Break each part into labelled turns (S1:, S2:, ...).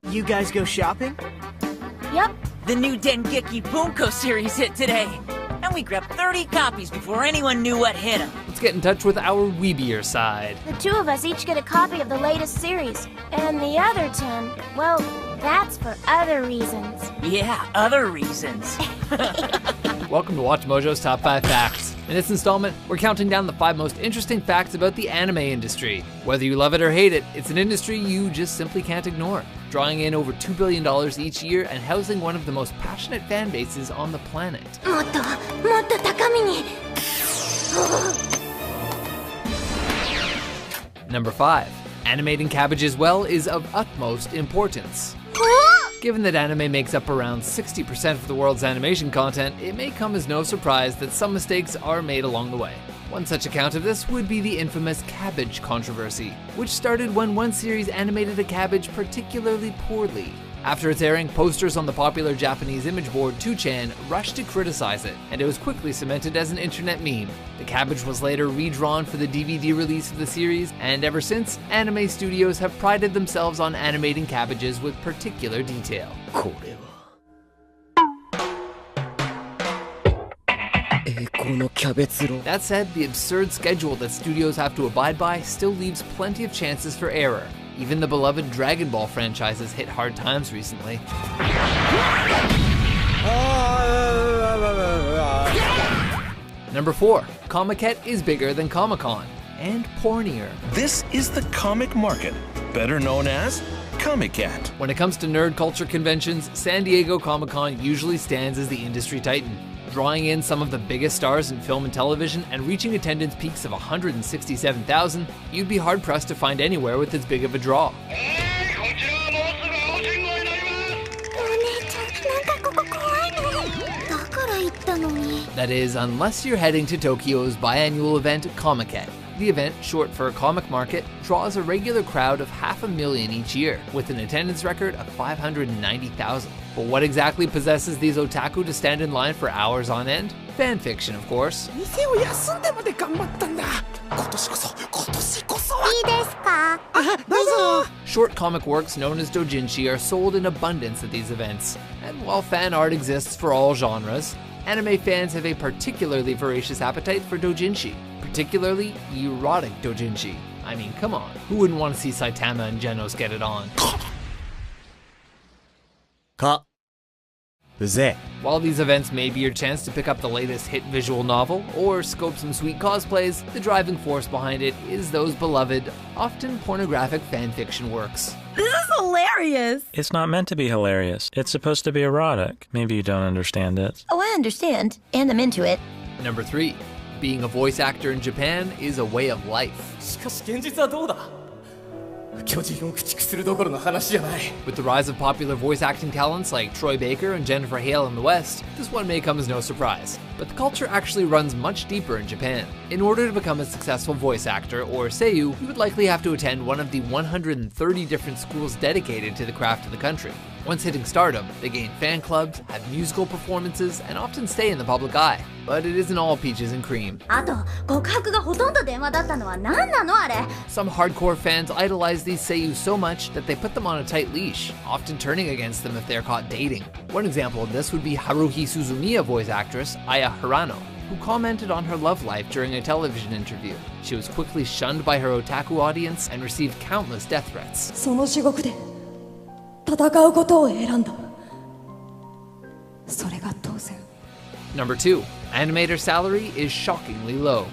S1: You guys go shopping?
S2: Yep.
S3: The new Dengeki Bunko series hit today, and we grabbed 30 copies before anyone knew what hit them.
S4: Let's get in touch with our weebier side.
S2: The two of us each get a copy of the latest series. And the other 10, well, that's for other reasons.
S3: Yeah, other reasons.
S4: Welcome to Watch Mojo's Top 5 Facts. In this installment, we're counting down the 5 most interesting facts about the anime industry. Whether you love it or hate it, it's an industry you just simply can't ignore, drawing in over $2 billion each year and housing one of the most passionate fan bases on the planet. Number 5. Animating cabbages well is of utmost importance. Given that anime makes up around 60% of the world's animation content, it may come as no surprise that some mistakes are made along the way. One such account of this would be the infamous cabbage controversy, which started when one series animated a cabbage particularly poorly. After its airing, posters on the popular Japanese image board 2chan rushed to criticize it, and it was quickly cemented as an internet meme. The cabbage was later redrawn for the DVD release of the series, and ever since, anime studios have prided themselves on animating cabbages with particular detail. That said, the absurd schedule that studios have to abide by still leaves plenty of chances for error. Even the beloved Dragon Ball franchise has hit hard times recently. Number 4. Comiket is bigger than Comic-Con, and pornier.
S5: This is the comic market, better known as Comiket.
S4: When it comes to nerd culture conventions, San Diego Comic-Con usually stands as the industry titan, drawing in some of the biggest stars in film and television and reaching attendance peaks of 167,000, you'd be hard-pressed to find anywhere with as big of a draw. That is, unless you're heading to Tokyo's biannual event Comiket. The event, short for Comic Market, draws a regular crowd of 500,000 each year, with an attendance record of 590,000. But what exactly possesses these otaku to stand in line for hours on end? Fan fiction, of course. Short comic works known as doujinshi are sold in abundance at these events. And while fan art exists for all genres, anime fans have a particularly voracious appetite for doujinshi, particularly erotic doujinshi. I mean, come on, who wouldn't want to see Saitama and Genos get it on? While these events may be your chance to pick up the latest hit visual novel or scope some sweet cosplays, the driving force behind it is those beloved, often pornographic fanfiction works.
S6: This is hilarious!
S7: It's not meant to be hilarious. It's supposed to be erotic. Maybe you don't understand it.
S6: Oh, I understand, and I'm into it.
S4: Number 3. Being a voice actor in Japan is a way of life. With the rise of popular voice acting talents like Troy Baker and Jennifer Hale in the West, this one may come as no surprise. But the culture actually runs much deeper in Japan. In order to become a successful voice actor, or seiyuu, you would likely have to attend one of the 130 different schools dedicated to the craft of the country. Once hitting stardom, they gain fan clubs, have musical performances, and often stay in the public eye. But it isn't all peaches and cream. Some hardcore fans idolize these seiyuu so much that they put them on a tight leash, often turning against them if they're caught dating. One example of this would be Haruhi Suzumiya voice actress Aya Hirano, who commented on her love life during a television interview. She was quickly shunned by her otaku audience and received countless death threats. Number 2. Animator salary is shockingly low.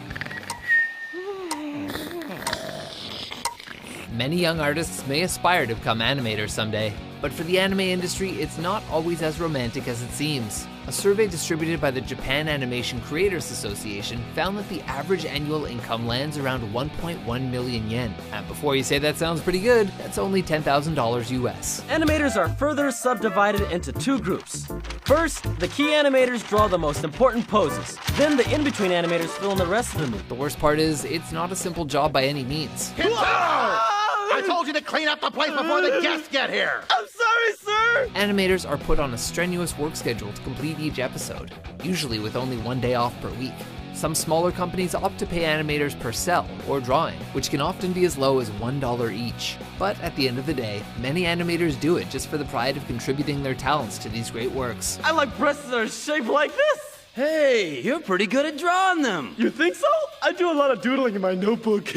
S4: Many young artists may aspire to become animators someday, but for the anime industry, it's not always as romantic as it seems. A survey distributed by the Japan Animation Creators Association found that the average annual income lands around 1.1 million yen. And before you say that sounds pretty good, that's only $10,000 US.
S1: Animators are further subdivided into 2 groups. First, the key animators draw the most important poses. Then the in-between animators fill in the rest of the movie.
S4: The worst part is, it's not a simple job by any means.
S8: I told you to clean up the place before the guests get here!
S1: I'm sorry, sir!
S4: Animators are put on a strenuous work schedule to complete each episode, usually with only 1 day off per week. Some smaller companies opt to pay animators per cell, or drawing, which can often be as low as $1 each. But at the end of the day, many animators do it just for the pride of contributing their talents to these great works.
S1: I like breasts that are shaped like this.
S9: Hey, you're pretty good at drawing them.
S1: You think so? I do a lot of doodling in my notebook.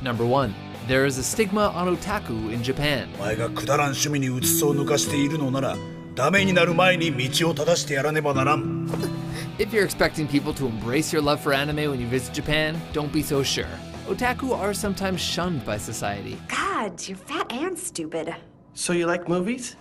S4: Number 1. There is a stigma on otaku in Japan.
S10: お前がくだらん趣味にうつつを抜かしているのなら、ダメになる前に道を正してやらねばならん。
S4: If you're expecting people to embrace your love for anime when you visit Japan, don't be so sure. Otaku are sometimes shunned by society.
S11: God, you're fat and stupid.
S9: So you like movies?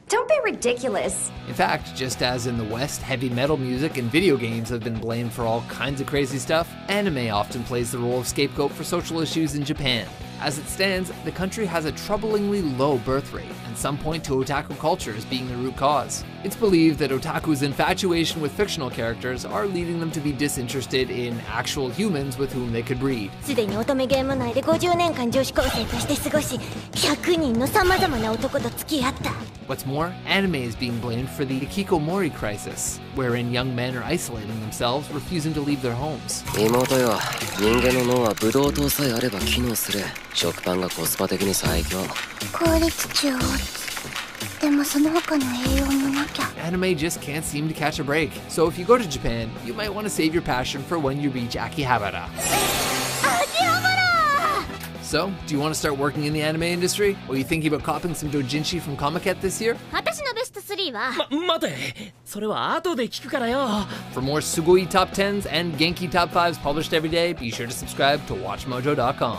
S11: Don't be ridiculous.
S4: In fact, just as in the West, heavy metal music and video games have been blamed for all kinds of crazy stuff, anime often plays the role of scapegoat for social issues in Japan. As it stands, the country has a troublingly low birth rate, and some point to otaku culture as being the root cause. It's believed that otaku's infatuation with fictional characters are leading them to be disinterested in actual humans with whom they could breed.
S2: すでに乙女ゲーム内で50年間女子高生として過ごし、100人の様々な男と付き合った。
S4: What's more, anime is being blamed for the hikikomori crisis, wherein young men are isolating themselves, refusing to leave their homes.
S12: 妹よ、人間の脳はブドウ糖さえあれば機能する。食パンがコスパ的に最強。
S2: 効率中でもその他の栄養もなきゃ。
S4: Anime just can't seem to catch a break. So if you go to Japan, you might want to save your passion for when you reach Akihabara. So, do you want to start working in the anime industry? Or are you thinking about copying some doujinshi from Comiket this year?
S2: 私のベスト3は
S1: 待て、それは後で聞くからよ。
S4: For more Sugoi Top 10s and Genki Top 5s published every day, be sure to subscribe to WatchMojo.com.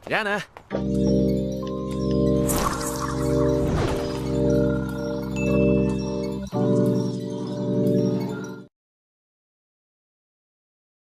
S9: じゃあな。